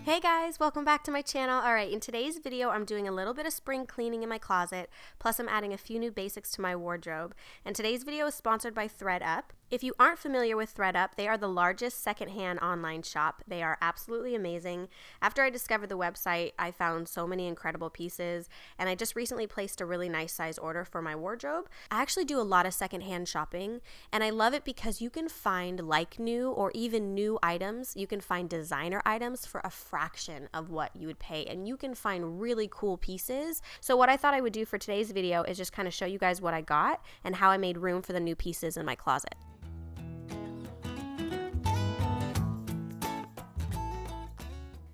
Hey guys, welcome back to my channel. Alright, in today's video I'm doing a little bit of spring cleaning in my closet, plus I'm adding a few new basics to my wardrobe. And today's video is sponsored by ThredUp. If you aren't familiar with ThredUp, they are the largest secondhand online shop. They are absolutely amazing. After I discovered the website, I found so many incredible pieces, and I just recently placed a really nice size order for my wardrobe. I actually do a lot of secondhand shopping, and I love it because you can find like new or even new items. You can find designer items for a fraction of what you would pay, and you can find really cool pieces. So what I thought I would do for today's video is just kind of show you guys what I got and how I made room for the new pieces in my closet.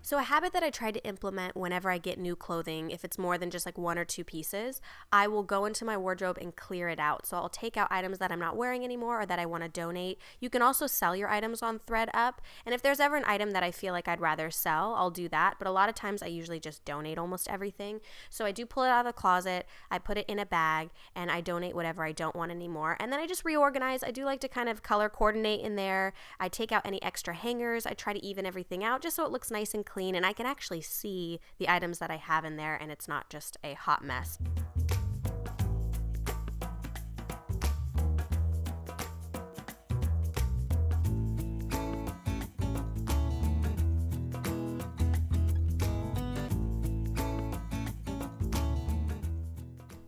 So a habit that I try to implement whenever I get new clothing, if it's more than just like one or two pieces, I will go into my wardrobe and clear it out. So I'll take out items that I'm not wearing anymore or that I want to donate. You can also sell your items on ThredUp. And if there's ever an item that I feel like I'd rather sell, I'll do that. But a lot of times I usually just donate almost everything. So I do pull it out of the closet, I put it in a bag, and I donate whatever I don't want anymore. And then I just reorganize. I do like to kind of color coordinate in there. I take out any extra hangers. I try to even everything out just so it looks nice and clean, and I can actually see the items that I have in there and it's not just a hot mess.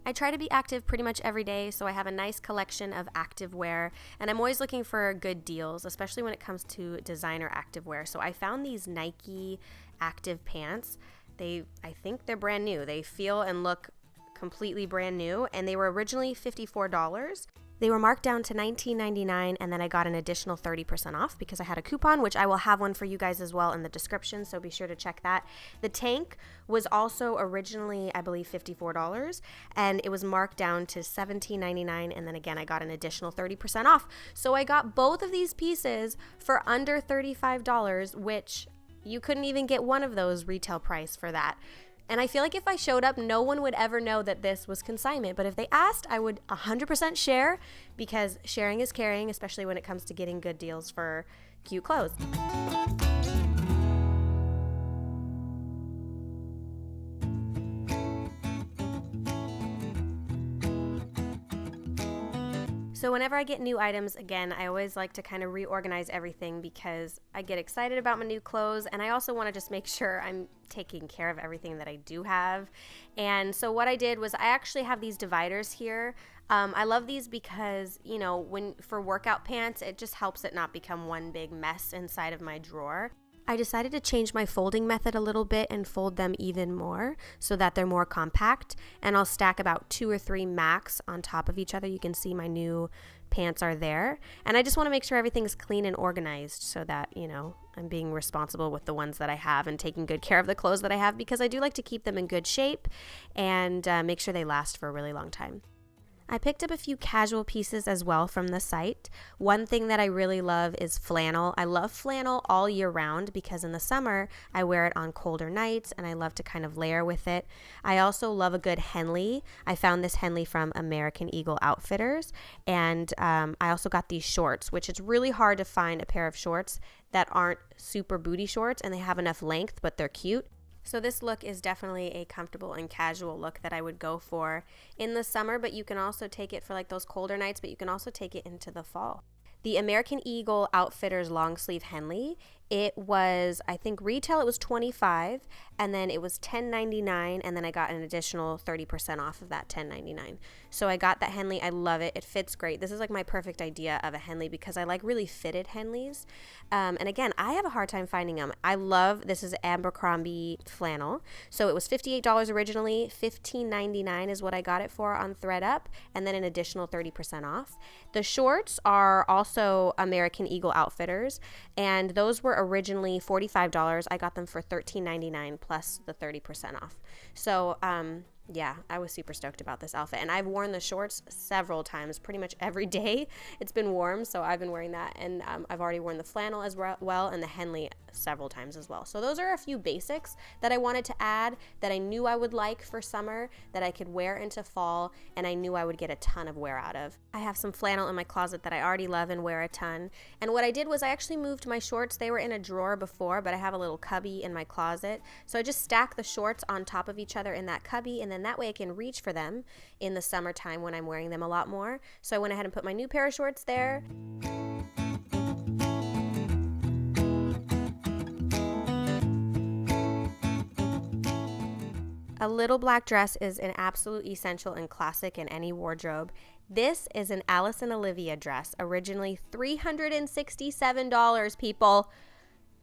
I try to be active pretty much every day, so I have a nice collection of activewear, and I'm always looking for good deals, especially when it comes to designer activewear. So I found these Nike active pants. I think they're brand new. They feel and look completely brand new, and they were originally $54. They were marked down to $19.99, and then I got an additional 30% off because I had a coupon, which I will have one for you guys as well in the description, so be sure to check that. The tank was also originally, I believe, $54, and it was marked down to $17.99, and then again, I got an additional 30% off. So I got both of these pieces for under $35, which you couldn't even get one of those retail price for that. And I feel like if I showed up, no one would ever know that this was consignment. But if they asked, I would 100% share, because sharing is caring, especially when it comes to getting good deals for cute clothes. So whenever I get new items, again, I always like to kind of reorganize everything because I get excited about my new clothes, and I also want to just make sure I'm taking care of everything that I do have. And so what I did was I actually have these dividers here. I love these because, you know, for workout pants, it just helps it not become one big mess inside of my drawer. I decided to change my folding method a little bit and fold them even more so that they're more compact, and I'll stack about 2 or 3 max on top of each other. You can see my new pants are there, and I just want to make sure everything's clean and organized so that, you know, I'm being responsible with the ones that I have and taking good care of the clothes that I have, because I do like to keep them in good shape and make sure they last for a really long time. I picked up a few casual pieces as well from the site. One thing that I really love is flannel. I love flannel all year round because in the summer I wear it on colder nights and I love to kind of layer with it. I also love a good Henley. I found this Henley from American Eagle Outfitters, and I also got these shorts, which it's really hard to find a pair of shorts that aren't super booty shorts and they have enough length but they're cute. So this look is definitely a comfortable and casual look that I would go for in the summer, but you can also take it for like those colder nights, but you can also take it into the fall. The American Eagle Outfitters long sleeve Henley, it was, I think retail it was $25, and then it was $10.99, and then I got an additional 30% off of that $10.99. So I got that Henley. I love it. It fits great. This is like my perfect idea of a Henley because I like really fitted Henleys. And again, I have a hard time finding them. I love, this is Abercrombie flannel. So it was $58 originally, $15.99 is what I got it for on ThredUp, and then an additional 30% off. The shorts are also American Eagle Outfitters, and those were originally $45. I got them for $13.99 plus the 30% off. So yeah, I was super stoked about this outfit, and I've worn the shorts several times, pretty much every day. It's been warm, so I've been wearing that, and I've already worn the flannel as well, and the Henley several times as well. So those are a few basics that I wanted to add that I knew I would like for summer, that I could wear into fall, and I knew I would get a ton of wear out of. I have some flannel in my closet that I already love and wear a ton. And what I did was I actually moved my shorts. They were in a drawer before, but I have a little cubby in my closet. So I just stack the shorts on top of each other in that cubby, and then that way I can reach for them in the summertime when I'm wearing them a lot more. So I went ahead and put my new pair of shorts there. A little black dress is an absolute essential and classic in any wardrobe. This is an Alice and Olivia dress, originally $367, people.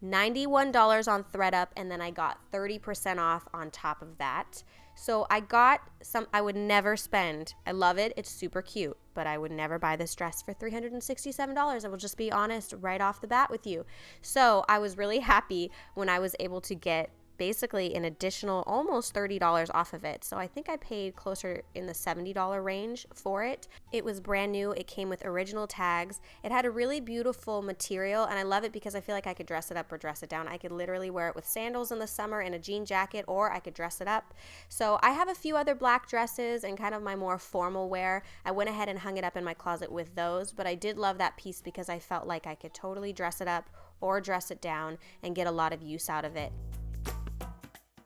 $91 on ThredUp, and then I got 30% off on top of that. So I got some, I would never spend, I love it, it's super cute, but I would never buy this dress for $367. I will just be honest right off the bat with you. So I was really happy when I was able to get basically an additional almost $30 off of it. So I think I paid closer in the $70 range for it. It was brand new. It came with original tags. It had a really beautiful material, and I love it because I feel like I could dress it up or dress it down. I could literally wear it with sandals in the summer and a jean jacket, or I could dress it up. So I have a few other black dresses and kind of my more formal wear. I went ahead and hung it up in my closet with those, but I did love that piece because I felt like I could totally dress it up or dress it down and get a lot of use out of it.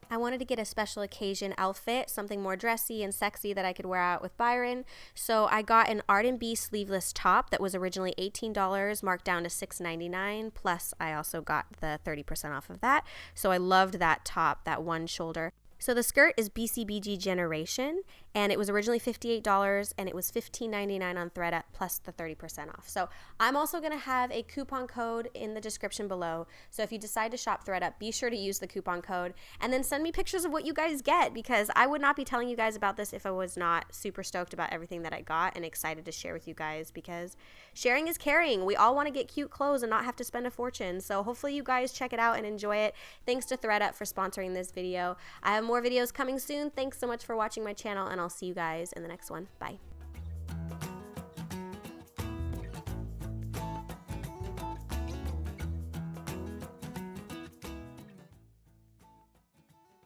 I wanted to get a special occasion outfit, something more dressy and sexy that I could wear out with Byron. So I got an R&B sleeveless top that was originally $18, marked down to $6.99. Plus I also got the 30% off of that. So I loved that top, that one shoulder. So the skirt is BCBG Generation, and it was originally $58, and it was $15.99 on ThredUp plus the 30% off. So I'm also going to have a coupon code in the description below. So if you decide to shop ThredUp, be sure to use the coupon code, and then send me pictures of what you guys get, because I would not be telling you guys about this if I was not super stoked about everything that I got and excited to share with you guys, because sharing is caring. We all want to get cute clothes and not have to spend a fortune. So hopefully you guys check it out and enjoy it. Thanks to ThredUp for sponsoring this video. I have more videos coming soon. Thanks so much for watching my channel, and I'll see you guys in the next one. Bye.